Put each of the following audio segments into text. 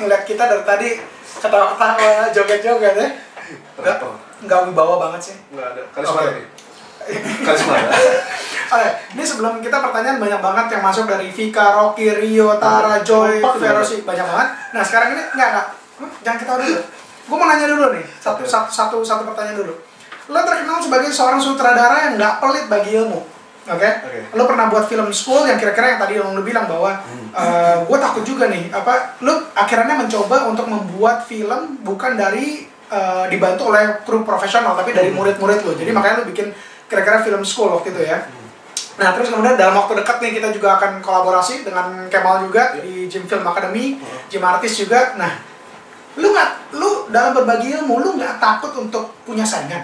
ngeliat kita dari tadi ketawa-ketawa, joget-joget ya. Nggak wibawa banget sih. Nggak ada. Karisma nih. Karisma ada. Oke, ini sebelum kita pertanyaan banyak banget yang masuk dari Vika, Rocky, Rio, Tara, Joy, Verosi, banyak banget. Nah sekarang ini enggak. Jangan ketawa dulu. Gue mau nanya dulu nih, satu pertanyaan dulu. Lo terkenal sebagai seorang sutradara yang nggak pelit bagi ilmu, oke? Lo pernah buat film school yang kira-kira yang tadi lo bilang bahwa gue takut juga nih, lo akhirnya mencoba untuk membuat film bukan dari dibantu oleh kru profesional, tapi dari murid-murid lo. Jadi makanya lo bikin kira-kira film school waktu itu ya. Nah terus kemudian dalam waktu dekat nih kita juga akan kolaborasi dengan Kemal juga di Jim Film Academy, Jim Artist juga. Nah, lu dalam berbagi ilmu lu nggak takut untuk punya saingan?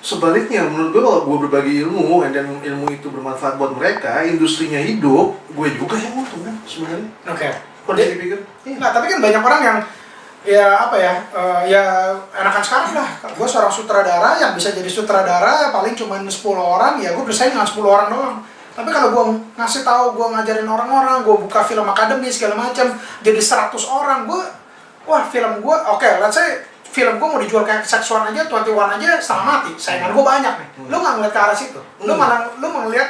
Sebaliknya, menurut gue kalau gue berbagi ilmu dan ilmu itu bermanfaat buat mereka, industrinya hidup, gue juga yang untung kan sebenarnya. Oke. Kalau dipikir, Nah tapi kan banyak orang yang ya ya enakan sekarang lah. Gue seorang sutradara yang bisa jadi sutradara paling cuma 10 orang, ya gue bersaing dengan 10 orang doang. Tapi kalau gue ngasih tahu, gue ngajarin orang-orang, gue buka film akademi segala macam, jadi 100 orang, wah film gue, let's say film gue mau dijual kayak seksual aja, 21 aja setengah mati, saingan gue banyak nih. Lu nggak ngeliat ke arah situ, lu ngeliat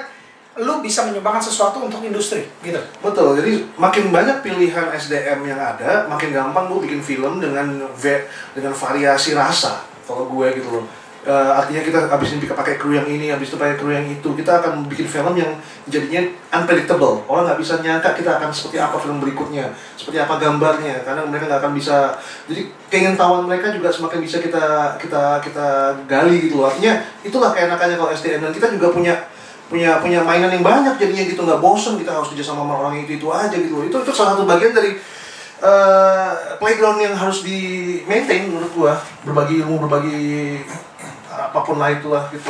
lu bisa menyumbangkan sesuatu untuk industri, gitu. Betul, jadi makin banyak pilihan SDM yang ada, makin gampang gue bikin film dengan variasi rasa. Kalau gue gitu loh, artinya kita abis ini pakai kru yang ini, abis itu pakai kru yang itu, kita akan bikin film yang jadinya unpredictable. Orang nggak bisa nyangka kita akan seperti apa film berikutnya, seperti apa gambarnya, karena mereka nggak akan bisa. Jadi keingintahuan mereka juga semakin bisa kita gali gitu loh. Artinya itulah keenakannya kalau SDM, dan kita juga punya mainan yang banyak jadinya gitu, nggak bosen kita harus kerja sama orang itu aja gitu. Itu salah satu bagian dari playground yang harus di maintain menurut gua, berbagi ilmu, berbagi apapun lah itulah gitu.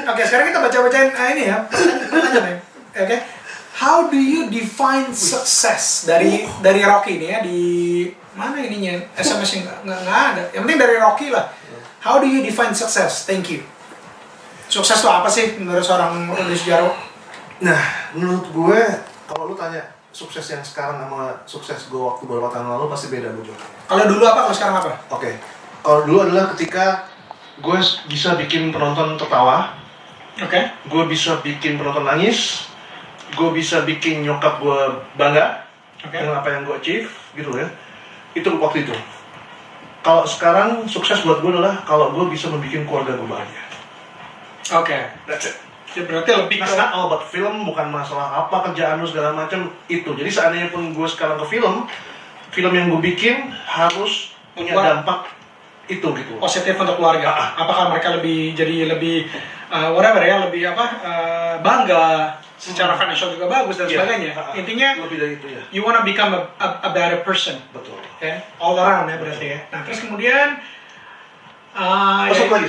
Oke, sekarang kita bacain ini ya, pertanyaan ya. Oke. How do you define success dari Rocky ini ya, di mana ininya? SMS nggak ada. Yang penting dari Rocky lah. How do you define success? Thank you. Sukses itu apa sih menurut seorang penulis sejarah? Nah, menurut gue, kalau lu tanya sukses yang sekarang sama sukses gue waktu beberapa tahun lalu pasti beda gue jawabnya. Kalau dulu apa, kalau sekarang apa? Oke. Kalau dulu adalah ketika gue bisa bikin penonton tertawa. Oke. Gue bisa bikin penonton nangis. Gue bisa bikin nyokap gue bangga dengan apa yang gue achieve, gitu ya. Itu waktu itu. Kalau sekarang sukses buat gue adalah kalau gue bisa membuat keluarga gue bahagia. Oke. That's it. Ya, berarti lebih It's not all about film, bukan masalah apa kerjaan lu segala macam itu. Jadi seandainya pun gue sekarang ke film yang gue bikin harus punya dampak itu gitu. Positif untuk keluarga. Apakah mereka lebih bangga, secara financial juga bagus dan sebagainya. Intinya lebih dari itu ya. You wanna become a better person. Betul. Okay? All around ya berarti ya. Nah terus kemudian satu lagi.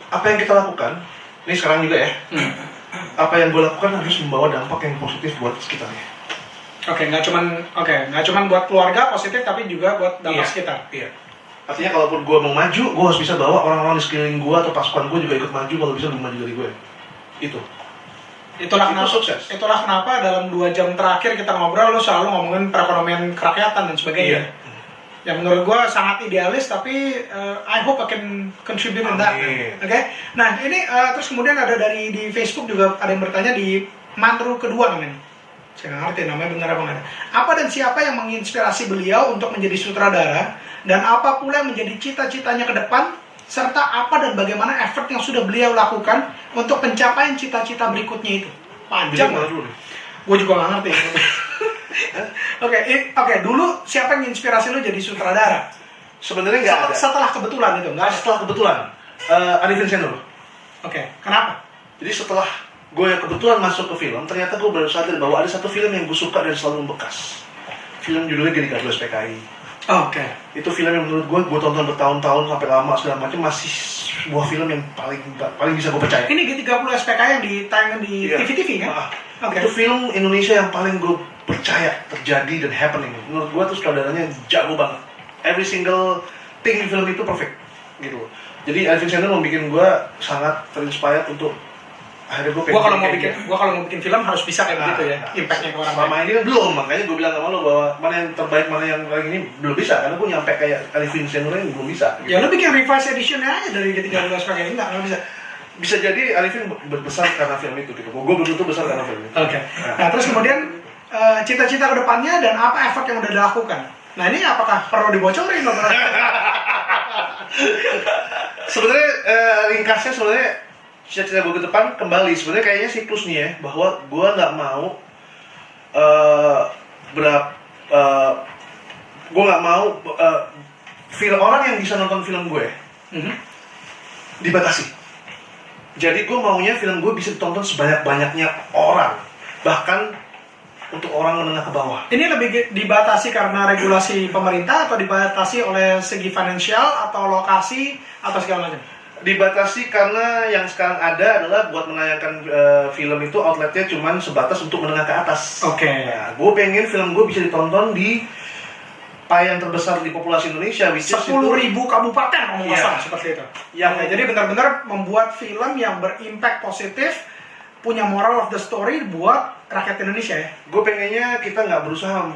Apa yang kita lakukan, ini sekarang juga ya. Apa yang gue lakukan harus membawa dampak yang positif buat sekitarnya. Nggak cuman buat keluarga positif, tapi juga buat dampak sekitar. Iya. Artinya kalaupun gue mau maju, gue harus bisa bawa orang-orang di sekeliling gue atau pasukan gue juga ikut maju, kalau bisa lebih maju dari gue. Itulah kenapa dalam 2 jam terakhir kita ngobrol, lo selalu ngomongin perekonomian kerakyatan dan sebagainya. Yang menurut gue sangat idealis, tapi I hope I can contribute in that. Oke? Nah ini terus kemudian ada di Facebook juga ada yang bertanya di Mantru kedua namanya. Saya nggak ngerti namanya benar apa nggak ada. Apa dan siapa yang menginspirasi beliau untuk menjadi sutradara, dan apa pula yang menjadi cita-citanya ke depan, serta apa dan bagaimana effort yang sudah beliau lakukan untuk pencapaian cita-cita berikutnya itu. Panjang lah. Gue juga nggak ngerti. Oke, dulu siapa yang menginspirasi lo jadi sutradara? Sebenarnya nggak ada. Setelah kebetulan itu, nggak ada. Setelah kebetulan, Arifin Senur. Kenapa? Jadi setelah gue kebetulan masuk ke film, ternyata gue baru sadar bahwa ada satu film yang gue suka dan selalu membekas. Film judulnya Geni Kardo SPKI. Itu film yang menurut gue tonton bertahun-tahun sampai lama segala macam, masih sebuah film yang paling bisa gue percaya. Ini G30 SPKI yang ditayangkan di TV-TV kan? Itu film Indonesia yang paling gue percaya terjadi dan happening. Menurut gue tuh sutradaranya jago banget. Every single thing di film itu perfect gitu. Jadi Arifin Senur membuat gue sangat terinspired untuk akhirnya gue Gua kalau mau bikin film harus bisa kayak begitu ya, impactnya ke orang selama lain. ini kan belum, makanya gue bilang sama lo bahwa mana yang terbaik, mana yang paling ini belum bisa, karena gue nyampe kayak Alvin Senura yang belum bisa. Ya lu bikin revised edition aja dari ketika lu sebagainya, nggak bisa. Bisa jadi Alvin besar karena film itu gitu. Gue belum tentu besar karena film itu. Oke. Nah terus kemudian cita-cita kedepannya dan apa effort yang udah dilakukan? Nah ini apakah perlu dibocorin? Sebenarnya ringkasnya sebenarnya cita-cita gue ke depan kembali sebenarnya kayaknya siklus nih ya, bahwa gue nggak mau gue nggak mau film orang yang bisa nonton film gue dibatasi. Jadi gue maunya film gue bisa ditonton sebanyak-banyaknya orang, bahkan untuk orang menengah ke bawah. Ini lebih dibatasi karena regulasi pemerintah atau dibatasi oleh segi finansial atau lokasi atau segala macam? Dibatasi karena yang sekarang ada adalah buat menayangkan film itu outletnya cuma sebatas untuk menengah ke atas. Oke. Nah, gue pengen film gue bisa ditonton di payan terbesar di populasi Indonesia, which is 10.000 kabupaten ngomong kasar seperti itu. Yang jadi benar-benar membuat film yang berimpact positif, punya moral of the story buat rakyat Indonesia ya. Gue pengennya kita nggak berusaha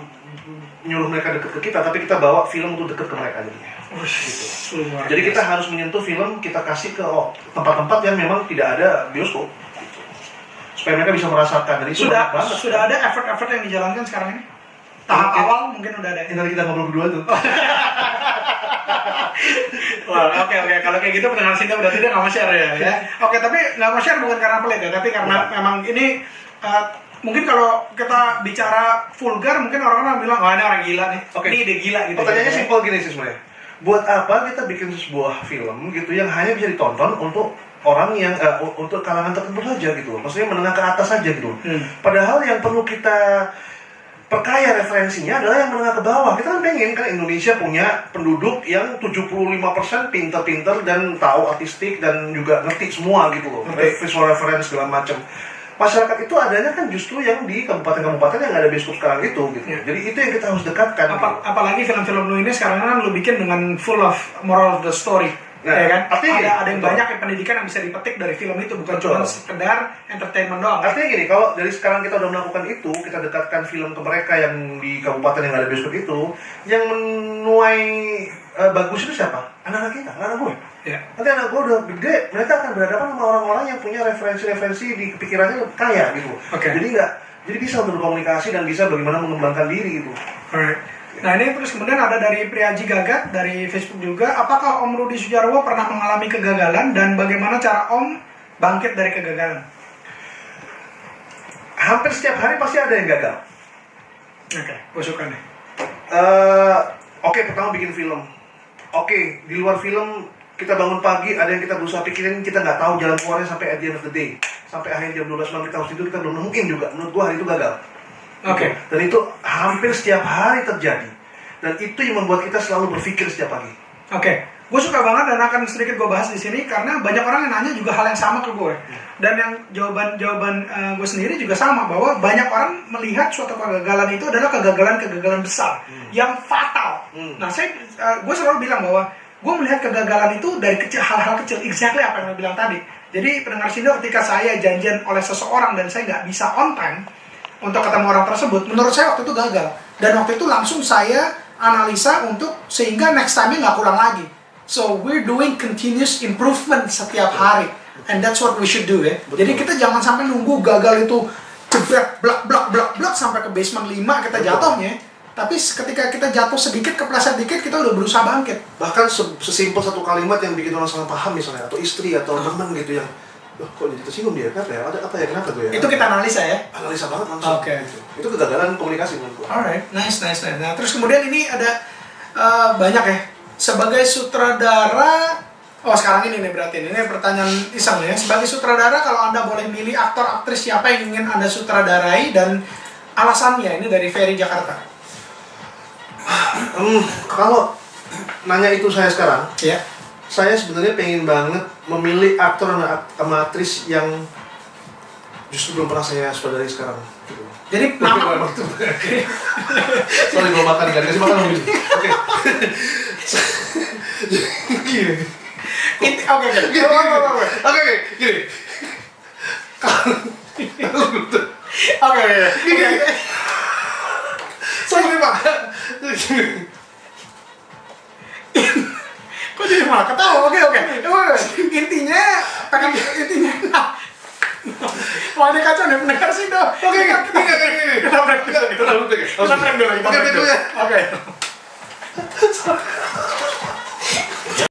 nyuruh mereka deket ke kita, tapi kita bawa film untuk deket ke mereka jadinya. Gitu. Jadi kita harus menyentuh film, kita kasih ke tempat-tempat yang memang tidak ada bioskop, gitu. Supaya mereka bisa merasakan. Dan itu sudah ada effort-effort yang dijalankan sekarang ini. Tahap awal mungkin udah ada. Nanti kita ngobrol berdua tuh. Oke. Kalau kayak gitu pendengar sini berarti dia nggak mau share ya. Oke, tapi nggak mau share bukan karena pelit ya, tapi karena memang ini mungkin kalau kita bicara vulgar mungkin orang-orang bilang, ini orang gila nih. Ini ide gila gitu. Pertanyaannya simpel gini sih sebenarnya. Buat apa kita bikin sebuah film gitu yang hanya bisa ditonton untuk orang yang untuk kalangan tertentu saja gitu. Maksudnya menengah ke atas saja gitu. Padahal yang perlu kita perkaya referensinya adalah yang menengah ke bawah. Kita kan pengen kan Indonesia punya penduduk yang 75% pinter-pinter dan tahu artistik dan juga ngerti semua gitu loh. Visual reference segala macam. Masyarakat itu adanya kan justru yang di kabupaten-kabupaten yang ada bioskop sekarang itu gitu. Jadi itu yang kita harus dekatkan. Apalagi film-film lu ini sekarang kan lu bikin dengan full of moral of the story. Nah, ya kan? artinya ada yang banyak yang pendidikan yang bisa dipetik dari film itu, bukan cuma sekedar entertainment doang. Artinya gini, kalau dari sekarang kita udah melakukan itu, kita dekatkan film ke mereka yang di kabupaten yang ada bioskop itu, yang menuai bagus itu siapa? Anak-anak kita, anak gue. Ya. Nanti anak gue udah gede, mereka akan berhadapan sama orang-orang yang punya referensi-referensi di pikirannya kaya gitu. Jadi bisa berkomunikasi dan bisa bagaimana mengembangkan diri gitu. Alright. Nah ini terus kemudian ada dari Priaji Gagat dari Facebook juga. Apakah Om Rudi Sudjarwo pernah mengalami kegagalan dan bagaimana cara Om bangkit dari kegagalan? Hampir setiap hari pasti ada yang gagal. Oke, gue suka nih. Pertama bikin film. Di luar film kita bangun pagi, ada yang kita berusaha pikirin, kita nggak tahu jalan keluarnya sampai at the end of the day. Sampai akhir jam 12 malam kita harus tidur, kita belum mungkin juga. Menurut gua hari itu gagal. Dan itu hampir setiap hari terjadi. Dan itu yang membuat kita selalu berpikir setiap pagi. Gue suka banget dan akan sedikit gue bahas di sini karena banyak orang yang nanya juga hal yang sama ke gue. Dan yang jawaban gue sendiri juga sama, bahwa banyak orang melihat suatu kegagalan itu adalah kegagalan besar yang fatal. Nah, gue selalu bilang bahwa gue melihat kegagalan itu dari hal-hal kecil, exactly apa yang lo bilang tadi. Jadi pendengar Sindo, ketika saya janjian oleh seseorang dan saya nggak bisa on time untuk ketemu orang tersebut, menurut saya waktu itu gagal. Dan waktu itu langsung saya analisa untuk sehingga next time-nya nggak ulang lagi. So we're doing continuous improvement setiap hari, and that's what we should do ya. Jadi kita jangan sampai nunggu gagal itu jebret blak sampai ke basement 5 kita jatuhnya. Tapi ketika kita jatuh sedikit, kepleset dikit, kita udah berusaha bangkit. Bahkan sesimpel satu kalimat yang bikin orang salah paham misalnya, atau istri atau teman gitu yang kok jadi tersinggung dia, kenapa ya? Ada apa ya, kenapa tuh ya? Itu kita analisa ya? Analisa banget langsung. Gitu. Itu kegagalan komunikasi menurut gua. Alright, nice. Nah, terus kemudian ini ada banyak ya. Sebagai sutradara, sekarang ini nih berarti ini pertanyaan iseng ya. Sebagai sutradara, kalau Anda boleh milih aktor aktris siapa yang ingin Anda sutradarai dan alasannya, ini dari Ferry Jakarta. Kalau nanya itu saya sekarang, ya. Saya sebenarnya pengen banget memilih aktor sama aktris yang justru belum pernah saya sutradarai sekarang. Jadi nama itu. Sorry, belum makan, gak dikasih makan lagi. Oke. Gini. Oke. Sorry Pak. Kok jadi malah ketawa? Oke. Intinya wah ini kacau nih pendengar sih dong. Oke, Kita break dulu. Oke. Oke.